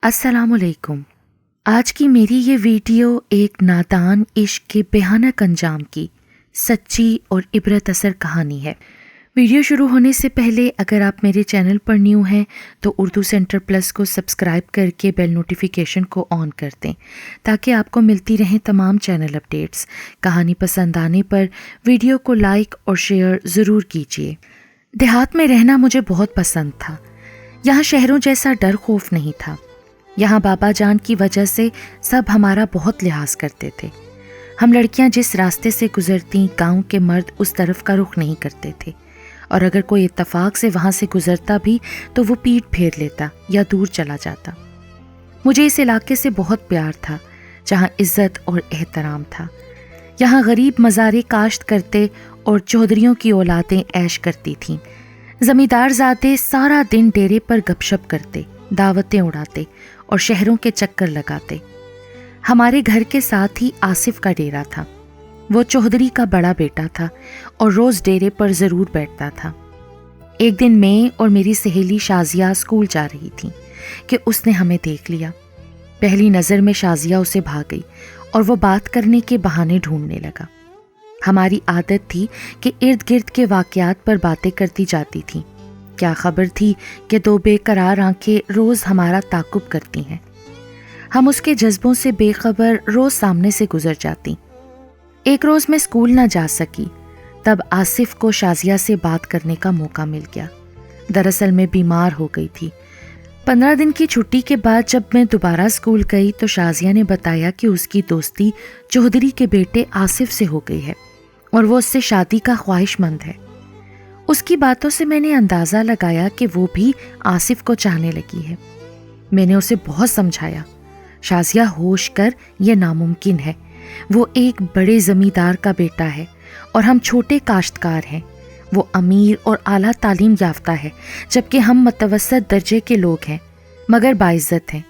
السلام علیکم۔ آج کی میری یہ ویڈیو ایک نادان عشق کے بھیانک انجام کی سچی اور عبرت اثر کہانی ہے۔ ویڈیو شروع ہونے سے پہلے اگر آپ میرے چینل پر نیو ہیں تو اردو سینٹر پلس کو سبسکرائب کر کے بیل نوٹیفیکیشن کو آن کر دیں تاکہ آپ کو ملتی رہیں تمام چینل اپڈیٹس۔ کہانی پسند آنے پر ویڈیو کو لائک اور شیئر ضرور کیجیے۔ دیہات میں رہنا مجھے بہت پسند تھا۔ یہاں شہروں جیسا ڈر خوف نہیں تھا۔ یہاں بابا جان کی وجہ سے سب ہمارا بہت لحاظ کرتے تھے۔ ہم لڑکیاں جس راستے سے گزرتیں گاؤں کے مرد اس طرف کا رخ نہیں کرتے تھے، اور اگر کوئی اتفاق سے وہاں سے گزرتا بھی تو وہ پیٹھ پھیر لیتا یا دور چلا جاتا۔ مجھے اس علاقے سے بہت پیار تھا جہاں عزت اور احترام تھا۔ یہاں غریب مزارے کاشت کرتے اور چودھریوں کی اولادیں عیش کرتی تھیں۔ زمیندار زادے سارا دن ڈیرے پر گپ شپ کرتے، دعوتیں اڑاتے اور شہروں کے چکر لگاتے۔ ہمارے گھر کے ساتھ ہی آصف کا ڈیرا تھا۔ وہ چودھری کا بڑا بیٹا تھا اور روز ڈیرے پر ضرور بیٹھتا تھا۔ ایک دن میں اور میری سہیلی شازیہ اسکول جا رہی تھیں کہ اس نے ہمیں دیکھ لیا۔ پہلی نظر میں شازیہ اسے بھاگ گئی اور وہ بات کرنے کے بہانے ڈھونڈنے لگا۔ ہماری عادت تھی کہ ارد گرد کے واقعات پر باتیں کرتی جاتی تھیں۔ کیا خبر تھی کہ دو بے قرار آنکھیں روز ہمارا تعاقب کرتی ہیں۔ ہم اس کے جذبوں سے بے خبر روز سامنے سے گزر جاتی۔ ایک روز میں اسکول نہ جا سکی، تب آصف کو شازیہ سے بات کرنے کا موقع مل گیا۔ دراصل میں بیمار ہو گئی تھی۔ 15 دن کی چھٹی کے بعد جب میں دوبارہ اسکول گئی تو شازیہ نے بتایا کہ اس کی دوستی چودھری کے بیٹے آصف سے ہو گئی ہے اور وہ اس سے شادی کا خواہش مند ہے۔ اس کی باتوں سے میں نے اندازہ لگایا کہ وہ بھی آصف کو چاہنے لگی ہے۔ میں نے اسے بہت سمجھایا، شازیہ ہوش کر، یہ ناممکن ہے۔ وہ ایک بڑے زمیندار کا بیٹا ہے اور ہم چھوٹے کاشتکار ہیں۔ وہ امیر اور اعلیٰ تعلیم یافتہ ہے جبکہ ہم متوسط درجے کے لوگ ہیں مگر باعزت ہیں۔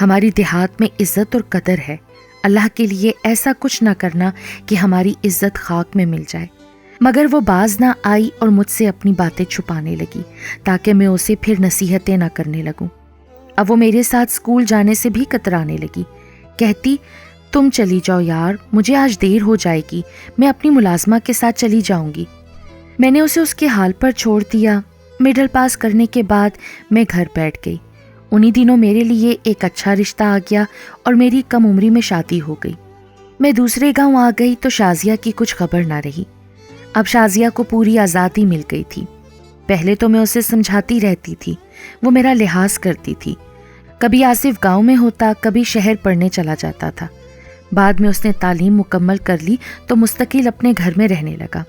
ہماری دیہات میں عزت اور قدر ہے۔ اللہ کے لیے ایسا کچھ نہ کرنا کہ ہماری عزت خاک میں مل جائے۔ مگر وہ باز نہ آئی اور مجھ سے اپنی باتیں چھپانے لگی تاکہ میں اسے پھر نصیحتیں نہ کرنے لگوں۔ اب وہ میرے ساتھ اسکول جانے سے بھی کترانے لگی۔ کہتی، تم چلی جاؤ یار، مجھے آج دیر ہو جائے گی، میں اپنی ملازمہ کے ساتھ چلی جاؤں گی۔ میں نے اسے اس کے حال پر چھوڑ دیا۔ مڈل پاس کرنے کے بعد میں گھر بیٹھ گئی۔ انہی دنوں میرے لیے ایک اچھا رشتہ آ گیا اور میری کم عمری میں شادی ہو گئی۔ میں دوسرے گاؤں آ گئی تو شازیہ کی کچھ خبر نہ رہی۔ اب شازیہ کو پوری آزادی مل گئی تھی۔ پہلے تو میں اسے سمجھاتی رہتی تھی، وہ میرا لحاظ کرتی تھی۔ کبھی آصف گاؤں میں ہوتا، کبھی شہر پڑھنے چلا جاتا تھا۔ بعد میں اس نے تعلیم مکمل کر لی تو مستقل اپنے گھر میں رہنے لگا۔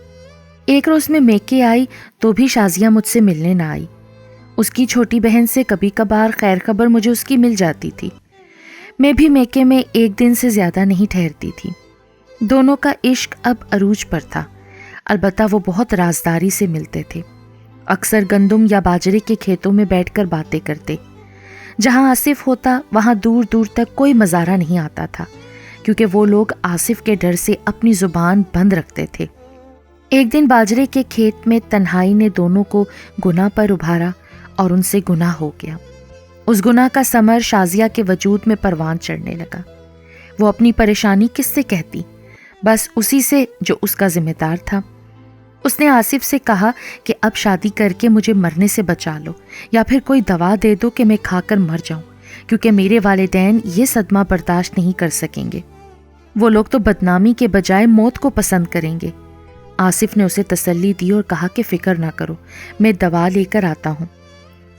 ایک روز میں میکے آئی تو بھی شازیہ مجھ سے ملنے نہ آئی۔ اس کی چھوٹی بہن سے کبھی کبھار خیر خبر مجھے اس کی مل جاتی تھی۔ میں بھی میکے میں ایک دن سے زیادہ نہیں ٹھہرتی تھی۔ دونوں کا عشق اب عروج پر تھا، البتہ وہ بہت رازداری سے ملتے تھے۔ اکثر گندم یا باجرے کے کھیتوں میں بیٹھ کر باتیں کرتے۔ جہاں آصف ہوتا وہاں دور دور تک کوئی مزارہ نہیں آتا تھا کیونکہ وہ لوگ آصف کے ڈر سے اپنی زبان بند رکھتے تھے۔ ایک دن باجرے کے کھیت میں تنہائی نے دونوں کو گناہ پر ابھارا اور ان سے گناہ ہو گیا۔ اس گناہ کا ثمر شازیہ کے وجود میں پروان چڑھنے لگا۔ وہ اپنی پریشانی کس سے کہتی؟ بس اسی سے جو اس کا ذمہ دار تھا۔ اس نے آصف سے کہا کہ اب شادی کر کے مجھے مرنے سے بچا لو یا پھر کوئی دوا دے دو کہ میں کھا کر مر جاؤں، کیونکہ میرے والدین یہ صدمہ برداشت نہیں کر سکیں گے۔ وہ لوگ تو بدنامی کے بجائے موت کو پسند کریں گے۔ آصف نے اسے تسلی دی اور کہا کہ فکر نہ کرو، میں دوا لے کر آتا ہوں۔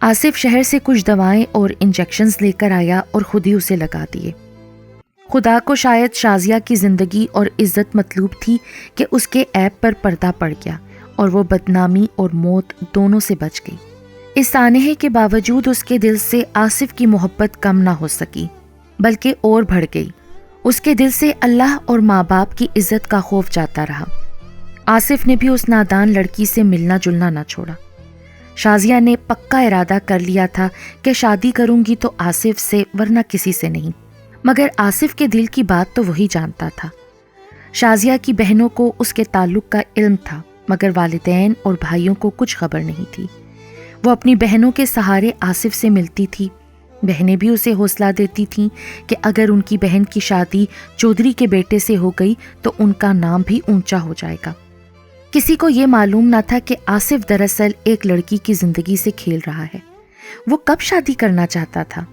آصف شہر سے کچھ دوائیں اور انجیکشنز لے کر آیا اور خود ہی اسے لگا دیے۔ خدا کو شاید شازیہ کی زندگی اور عزت مطلوب تھی کہ اس کے عیب پر پردہ پڑ گیا اور وہ بدنامی اور موت دونوں سے بچ گئی۔ اس سانحے کے باوجود اس کے دل سے آصف کی محبت کم نہ ہو سکی بلکہ اور بڑھ گئی۔ اس کے دل سے اللہ اور ماں باپ کی عزت کا خوف جاتا رہا۔ آصف نے بھی اس نادان لڑکی سے ملنا جلنا نہ چھوڑا۔ شازیہ نے پکا ارادہ کر لیا تھا کہ شادی کروں گی تو آصف سے ورنہ کسی سے نہیں، مگر آصف کے دل کی بات تو وہی جانتا تھا۔ شازیہ کی بہنوں کو اس کے تعلق کا علم تھا مگر والدین اور بھائیوں کو کچھ خبر نہیں تھی۔ وہ اپنی بہنوں کے سہارے آصف سے ملتی تھی بہنیں بھی اسے حوصلہ دیتی تھیں کہ اگر ان کی بہن کی شادی چودھری کے بیٹے سے ہو گئی تو ان کا نام بھی اونچا ہو جائے گا۔ کسی کو یہ معلوم نہ تھا کہ آصف دراصل ایک لڑکی کی زندگی سے کھیل رہا ہے۔ وہ کب شادی کرنا چاہتا تھا؟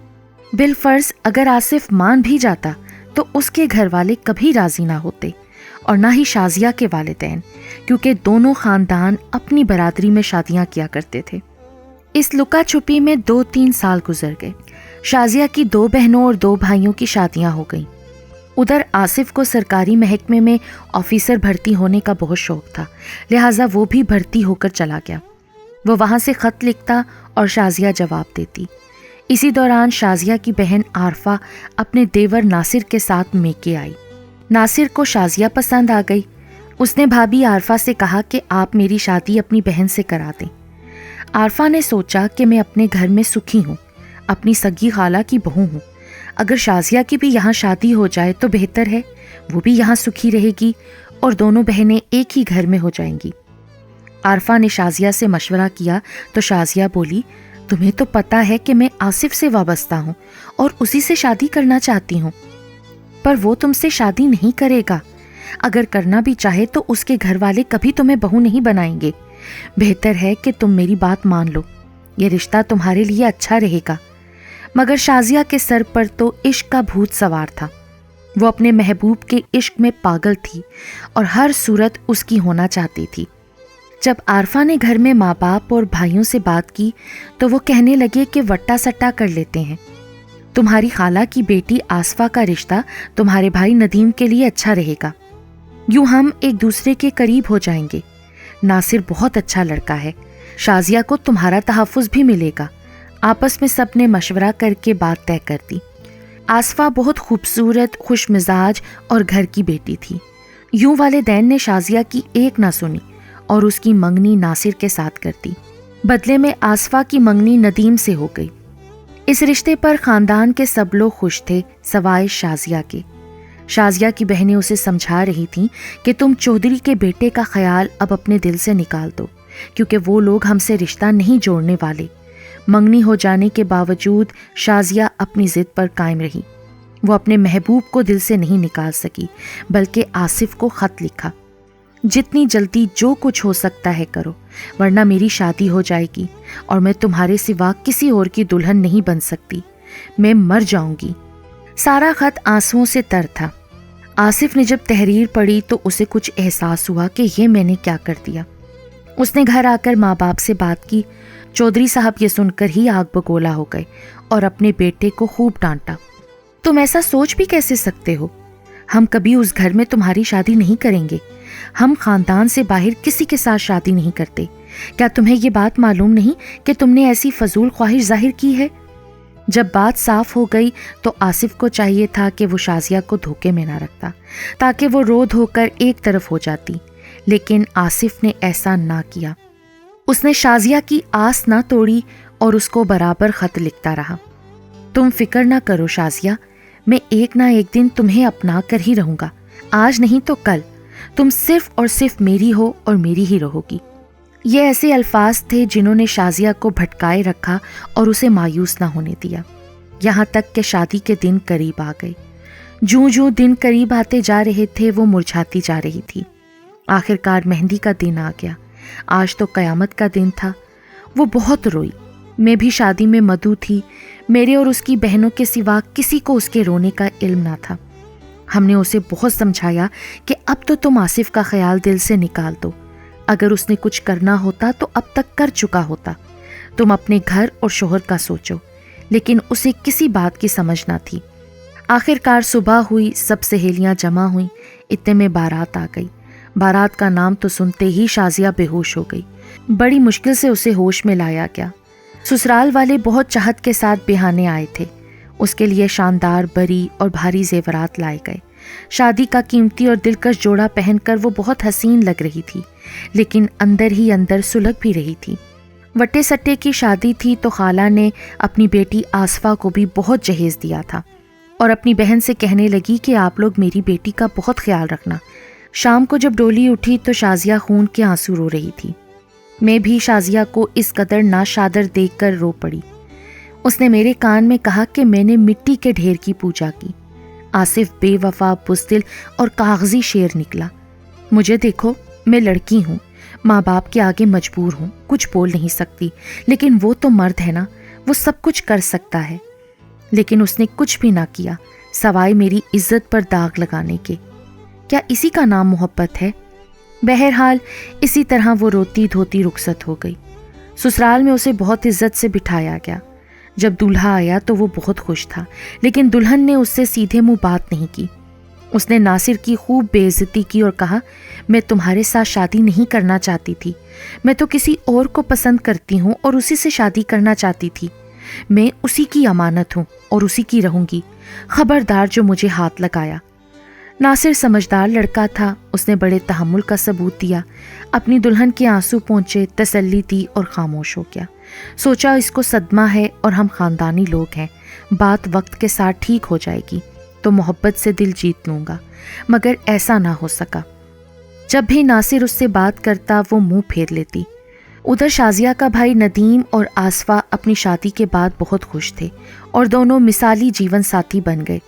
بالفرض اگر آصف مان بھی جاتا تو اس کے گھر والے کبھی راضی نہ ہوتے، اور نہ ہی شازیہ کے والدین، کیونکہ دونوں خاندان اپنی برادری میں شادیاں کیا کرتے تھے۔ اس لکا چھپی میں 2-3 سال گزر گئے۔ شازیہ کی 2 بہنوں اور 2 بھائیوں کی شادیاں ہو گئیں۔ ادھر آصف کو سرکاری محکمے میں آفیسر بھرتی ہونے کا بہت شوق تھا، لہٰذا وہ بھی بھرتی ہو کر چلا گیا۔ وہ وہاں سے خط لکھتا اور شازیہ جواب دیتی۔ اسی دوران شازیہ کی بہن عارفہ اپنے دیور ناصر کے ساتھ میکے آئی۔ ناصر کو شازیہ پسند آ گئی۔ اس نے بھابھی عارفہ سے کہا کہ آپ میری شادی اپنی بہن سے کرا دیں۔ عارفہ نے سوچا کہ میں اپنے گھر میں سکھی ہوں، اپنی سگی خالہ کی بہو ہوں، اگر شازیہ کی بھی یہاں شادی ہو جائے تو بہتر ہے، وہ بھی یہاں سکھی رہے گی اور دونوں بہنیں ایک ہی گھر میں ہو جائیں گی۔ عارفہ نے شازیہ سے مشورہ کیا تو شازیہ بولی، تمہیں تو پتہ ہے کہ میں آصف سے وابستہ ہوں اور اسی سے شادی کرنا چاہتی ہوں، پر وہ تم سے شادی نہیں کرے گا۔ اگر کرنا بھی چاہے تو اس کے گھر والے کبھی تمہیں بہو نہیں بنائیں گے۔ بہتر ہے کہ تم میری بات مان لو، یہ رشتہ تمہارے لیے اچھا رہے گا۔ مگر شازیہ کے سر پر تو عشق کا بھوت سوار تھا۔ وہ اپنے محبوب کے عشق میں پاگل تھی اور ہر صورت اس کی ہونا چاہتی تھی۔ جب عارفہ نے گھر میں ماں باپ اور بھائیوں سے بات کی تو وہ کہنے لگے کہ وٹا سٹا کر لیتے ہیں، تمہاری خالہ کی بیٹی آصفہ کا رشتہ تمہارے بھائی ندیم کے لیے اچھا رہے گا، یوں ہم ایک دوسرے کے قریب ہو جائیں گے۔ ناصر بہت اچھا لڑکا ہے، شازیہ کو تمہارا تحفظ بھی ملے گا۔ آپس میں سب نے مشورہ کر کے بات طے کر دی۔ آصفہ بہت خوبصورت، خوش مزاج اور گھر کی بیٹی تھی۔ یوں والدین نے شازیہ کی ایک نہ سنی اور اس کی منگنی ناصر کے ساتھ کر دی۔ بدلے میں آصفہ کی منگنی ندیم سے ہو گئی۔ اس رشتے پر خاندان کے سب لوگ خوش تھے سوائے شازیہ کے۔ شازیہ کی بہنیں اسے سمجھا رہی تھیں کہ تم چودھری کے بیٹے کا خیال اب اپنے دل سے نکال دو، کیونکہ وہ لوگ ہم سے رشتہ نہیں جوڑنے والے۔ منگنی ہو جانے کے باوجود شازیہ اپنی ضد پر قائم رہی۔ وہ اپنے محبوب کو دل سے نہیں نکال سکی، بلکہ آصف کو خط لکھا، جتنی جلدی جو کچھ ہو سکتا ہے کرو، ورنہ میری شادی ہو جائے گی اور میں تمہارے سوا کسی اور کی دلہن نہیں بن سکتی، میں مر جاؤں گی۔ سارا خط آنسوؤں سے تر تھا۔ آصف نے جب تحریر پڑھی تو اسے کچھ احساس ہوا کہ یہ میں نے کیا کر دیا۔ اس نے گھر آ کر ماں باپ سے بات کی۔ چودھری صاحب یہ سن کر ہی آگ بگولا ہو گئے اور اپنے بیٹے کو خوب ڈانٹا۔ تم ایسا سوچ بھی کیسے سکتے ہو؟ ہم کبھی اس گھر میں تمہاری شادی نہیں کریں گے۔ ہم خاندان سے باہر کسی کے ساتھ شادی نہیں کرتے۔ کیا تمہیں یہ بات معلوم نہیں کہ تم نے ایسی فضول خواہش ظاہر کی ہے؟ جب بات صاف ہو گئی تو آصف کو چاہیے تھا کہ وہ شازیہ کو دھوکے میں نہ رکھتا تاکہ وہ رو دھو کر ایک طرف ہو جاتی، لیکن آصف نے ایسا نہ کیا۔ اس نے شازیہ کی آس نہ توڑی اور اس کو برابر خط لکھتا رہا۔ تم فکر نہ کرو شازیہ، میں ایک نہ ایک دن تمہیں اپنا کر ہی رہوں گا، آج نہیں تو کل۔ تم صرف اور صرف میری ہو اور میری ہی رہو گی۔ یہ ایسے الفاظ تھے جنہوں نے شازیہ کو بھٹکائے رکھا اور اسے مایوس نہ ہونے دیا، یہاں تک کہ شادی کے دن قریب آ گئے۔ جوں جوں دن قریب آتے جا رہے تھے وہ مرجھاتی جا رہی تھی۔ آخرکار مہندی کا دن آ گیا۔ آج تو قیامت کا دن تھا۔ وہ بہت روئی۔ میں بھی شادی میں مدعو تھی، میرے اور اس کی بہنوں کے سوا کسی کو اس کے رونے کا علم نہ تھا۔ ہم نے اسے بہت سمجھایا کہ اب تو تم آصف کا خیال دل سے نکال دو، اگر اس نے کچھ کرنا ہوتا تو اب تک کر چکا ہوتا۔ تم اپنے گھر اور شوہر کا سوچو، لیکن اسے کسی بات کی سمجھ نہ تھی۔ آخرکار صبح ہوئی، سب سہیلیاں جمع ہوئیں، اتنے میں بارات آ گئی۔ بارات کا نام تو سنتے ہی شازیہ بے ہوش ہو گئی۔ بڑی مشکل سے اسے ہوش میں لایا گیا۔ سسرال والے بہت چاہت کے ساتھ بہانے آئے تھے۔ اس کے لیے شاندار، بری اور بھاری زیورات لائے گئے۔ شادی کا قیمتی اور دلکش جوڑا پہن کر وہ بہت حسین لگ رہی تھی، لیکن اندر ہی اندر سلگ بھی رہی تھی۔ وٹے سٹے کی شادی تھی تو خالہ نے اپنی بیٹی آصفہ کو بھی بہت جہیز دیا تھا اور اپنی بہن سے کہنے لگی کہ آپ لوگ میری بیٹی کا بہت خیال رکھنا۔ شام کو جب ڈولی اٹھی تو شازیہ خون کے آنسو رو رہی تھی۔ میں بھی شازیہ کو اس قدر ناشادر دیکھ کر رو پڑی۔ اس نے میرے کان میں کہا کہ میں نے مٹی کے ڈھیر کی پوجا کی۔ آصف بے وفا، بزدل اور کاغذی شیر نکلا۔ مجھے دیکھو، میں لڑکی ہوں، ماں باپ کے آگے مجبور ہوں، کچھ بول نہیں سکتی، لیکن وہ تو مرد ہے نا، وہ سب کچھ کر سکتا ہے۔ لیکن اس نے کچھ بھی نہ کیا سوائے میری عزت پر داغ لگانے کے۔ کیا اسی کا نام محبت ہے؟ بہرحال اسی طرح وہ روتی دھوتی رخصت ہو گئی۔ سسرال میں اسے بہت عزت سے بٹھایا گیا۔ جب دولہا آیا تو وہ بہت خوش تھا، لیکن دلہن نے اس سے سیدھے منہ بات نہیں کی۔ اس نے ناصر کی خوب بے عزتی کی اور کہا، میں تمہارے ساتھ شادی نہیں کرنا چاہتی تھی، میں تو کسی اور کو پسند کرتی ہوں اور اسی سے شادی کرنا چاہتی تھی۔ میں اسی کی امانت ہوں اور اسی کی رہوں گی، خبردار جو مجھے ہاتھ لگایا۔ ناصر سمجھدار لڑکا تھا، اس نے بڑے تحمل کا ثبوت دیا، اپنی دلہن کے آنسو پونچھے، تسلی دی اور خاموش ہو گیا۔ سوچا اس کو صدمہ ہے اور ہم خاندانی لوگ ہیں، بات وقت کے ساتھ ٹھیک ہو جائے گی تو محبت سے دل جیت لوں گا، مگر ایسا نہ ہو سکا۔ جب بھی ناصر اس سے بات کرتا وہ منہ پھیر لیتی۔ ادھر شازیہ کا بھائی ندیم اور آصفہ اپنی شادی کے بعد بہت خوش تھے اور دونوں مثالی جیون ساتھی بن گئے۔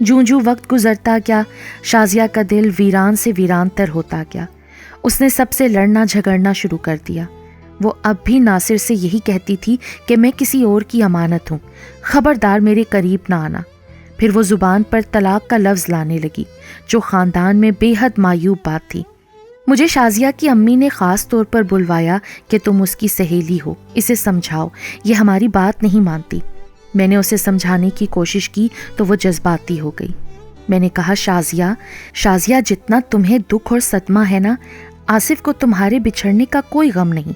جوں جوں وقت گزرتا گیا، شازیہ کا دل ویران سے ویران تر ہوتا گیا۔ اس نے سب سے لڑنا جھگڑنا شروع کر دیا۔ وہ اب بھی ناصر سے یہی کہتی تھی کہ میں کسی اور کی امانت ہوں، خبردار میرے قریب نہ آنا۔ پھر وہ زبان پر طلاق کا لفظ لانے لگی، جو خاندان میں بے حد معیوب بات تھی۔ مجھے شازیہ کی امی نے خاص طور پر بلوایا کہ تم اس کی سہیلی ہو، اسے سمجھاؤ، یہ ہماری بات نہیں مانتی۔ میں نے اسے سمجھانے کی کوشش کی تو وہ جذباتی ہو گئی۔ میں نے کہا، شازیہ جتنا تمہیں دکھ اور صدمہ ہے نا، آصف کو تمہارے بچھڑنے کا کوئی غم نہیں۔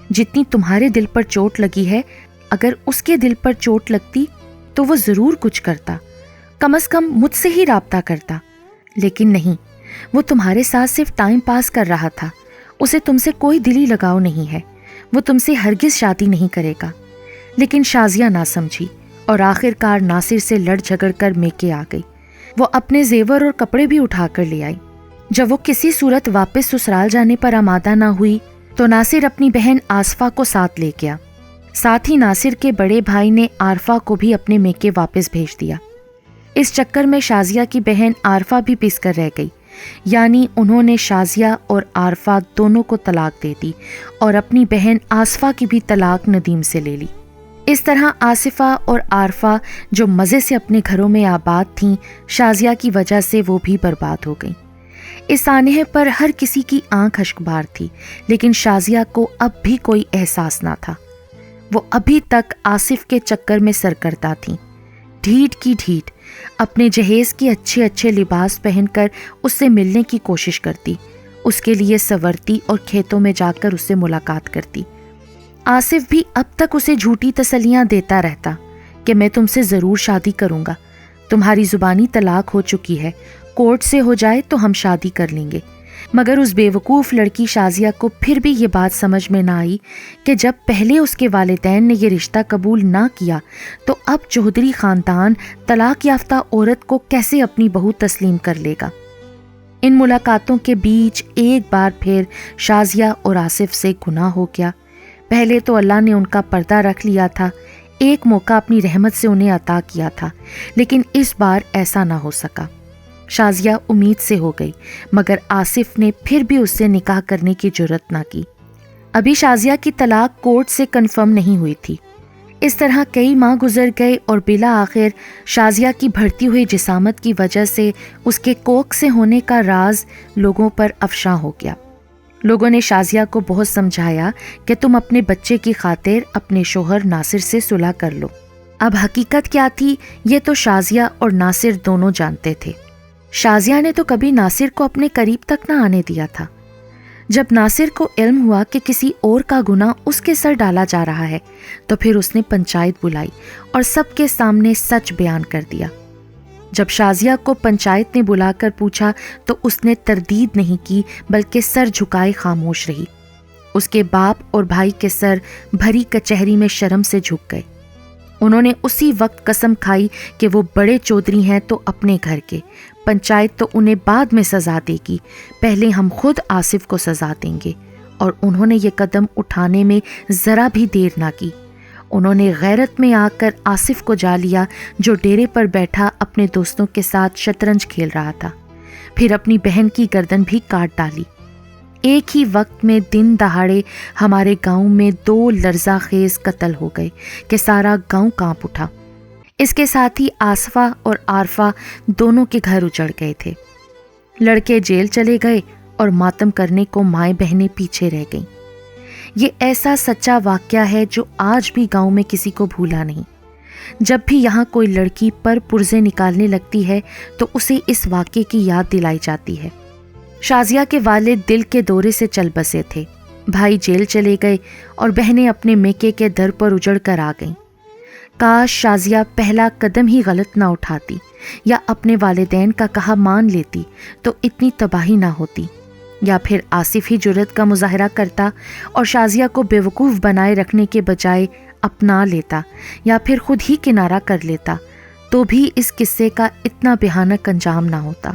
جتنی تمہارے دل پر چوٹ لگی ہے، اگر اس کے دل پر چوٹ لگتی تو وہ ضرور کچھ کرتا، کم از کم مجھ سے ہی رابطہ کرتا۔ لیکن نہیں، وہ تمہارے ساتھ صرف ٹائم پاس کر رہا تھا، اسے تم سے کوئی دلی لگاؤ نہیں ہے، وہ تم سے ہرگز شادی نہیں کرے گا۔ لیکن شازیہ نہ سمجھی اور آخر کار ناصر سے لڑ جھگڑ کر میکے آ گئی۔ وہ اپنے زیور اور کپڑے بھی اٹھا کر لے آئی۔ جب وہ کسی صورت واپس سسرال جانے پر آمادہ نہ ہوئی تو ناصر اپنی بہن آصفہ کو ساتھ لے گیا۔ ساتھ ہی ناصر کے بڑے بھائی نے عارفہ کو بھی اپنے میکے واپس بھیج دیا۔ اس چکر میں شازیہ کی بہن عارفہ بھی پس کر رہ گئی، یعنی انہوں نے شازیہ اور عارفہ دونوں کو طلاق دے دی اور اپنی بہن آصفہ کی بھی طلاق ندیم سے لے لی۔ اس طرح آصفہ اور عارفہ جو مزے سے اپنے گھروں میں آباد تھیں، شازیہ کی وجہ سے وہ بھی برباد ہو گئیں۔ اس سانحے پر ہر کسی کی آنکھ اشکبار تھی، لیکن شازیہ کو اب بھی کوئی احساس نہ تھا۔ وہ ابھی تک آصف کے چکر میں سرگردہ تھیں، ڈھیٹ کی ڈھیٹ، اپنے جہیز کے اچھے اچھے لباس پہن کر اس سے ملنے کی کوشش کرتی، اس کے لیے سنورتی اور کھیتوں میں جا کر اس سے ملاقات کرتی۔ آصف بھی اب تک اسے جھوٹی تسلیاں دیتا رہتا کہ میں تم سے ضرور شادی کروں گا، تمہاری زبانی طلاق ہو چکی ہے، کورٹ سے ہو جائے تو ہم شادی کر لیں گے۔ مگر اس بیوقوف لڑکی شازیہ کو پھر بھی یہ بات سمجھ میں نہ آئی کہ جب پہلے اس کے والدین نے یہ رشتہ قبول نہ کیا تو اب چودھری خاندان طلاق یافتہ عورت کو کیسے اپنی بہو تسلیم کر لے گا۔ ان ملاقاتوں کے بیچ ایک بار پھر شازیہ اور آصف سے گناہ ہو گیا۔ پہلے تو اللہ نے ان کا پردہ رکھ لیا تھا، ایک موقع اپنی رحمت سے انہیں عطا کیا تھا، لیکن اس بار ایسا نہ ہو سکا۔ شازیہ امید سے ہو گئی، مگر آصف نے پھر بھی اس سے نکاح کرنے کی جرت نہ کی۔ ابھی شازیہ کی طلاق کورٹ سے کنفرم نہیں ہوئی تھی۔ اس طرح کئی ماہ گزر گئے اور بالآخر شازیہ کی بڑھتی ہوئی جسامت کی وجہ سے اس کے کوکھ سے ہونے کا راز لوگوں پر افشاں ہو گیا۔ لوگوں نے شازیہ کو بہت سمجھایا کہ تم اپنے بچے کی خاطر اپنے شوہر ناصر سے صلح کر لو۔ اب حقیقت کیا تھی یہ تو شازیہ اور ناصر دونوں جانتے تھے۔ شازیہ نے تو کبھی ناصر کو اپنے قریب تک نہ آنے دیا تھا۔ جب ناصر کو علم ہوا کہ کسی اور کا گناہ اس کے سر ڈالا جا رہا ہے تو پھر اس نے پنچایت بلائی اور سب کے سامنے سچ بیان کر دیا۔ جب شازیہ کو پنچایت نے بلا کر پوچھا تو اس نے تردید نہیں کی بلکہ سر جھکائے خاموش رہی۔ اس کے باپ اور بھائی کے سر بھری کچہری میں شرم سے جھک گئے۔ انہوں نے اسی وقت قسم کھائی کہ وہ بڑے چودھری ہیں تو اپنے گھر کے، پنچایت تو انہیں بعد میں سزا دے گی، پہلے ہم خود آصف کو سزا دیں گے۔ اور انہوں نے یہ قدم اٹھانے میں ذرا بھی دیر نہ کی۔ انہوں نے غیرت میں آ کر آصف کو جا لیا جو ڈیرے پر بیٹھا اپنے دوستوں کے ساتھ شطرنج کھیل رہا تھا، پھر اپنی بہن کی گردن بھی کاٹ ڈالی۔ ایک ہی وقت میں دن دہاڑے ہمارے گاؤں میں 2 لرزہ خیز قتل ہو گئے کہ سارا گاؤں کانپ اٹھا۔ اس کے ساتھ ہی آصفہ اور عارفہ دونوں کے گھر اجڑ گئے تھے۔ لڑکے جیل چلے گئے اور ماتم کرنے کو مائیں بہنیں پیچھے رہ گئیں۔ یہ ایسا سچا واقعہ ہے جو آج بھی گاؤں میں کسی کو بھولا نہیں۔ جب بھی یہاں کوئی لڑکی پر پرزے نکالنے لگتی ہے تو اسے اس واقعے کی یاد دلائی جاتی ہے۔ شازیہ کے والد دل کے دورے سے چل بسے تھے، بھائی جیل چلے گئے اور بہنیں اپنے میکے کے در پر اجڑ کر آ گئیں۔ کاش شازیہ پہلا قدم ہی غلط نہ اٹھاتی یا اپنے والدین کا کہا مان لیتی تو اتنی تباہی نہ ہوتی، یا پھر آصف ہی جرأت کا مظاہرہ کرتا اور شازیہ کو بیوقوف بنائے رکھنے کے بجائے اپنا لیتا یا پھر خود ہی کنارہ کر لیتا، تو بھی اس قصے کا اتنا بھیانک انجام نہ ہوتا۔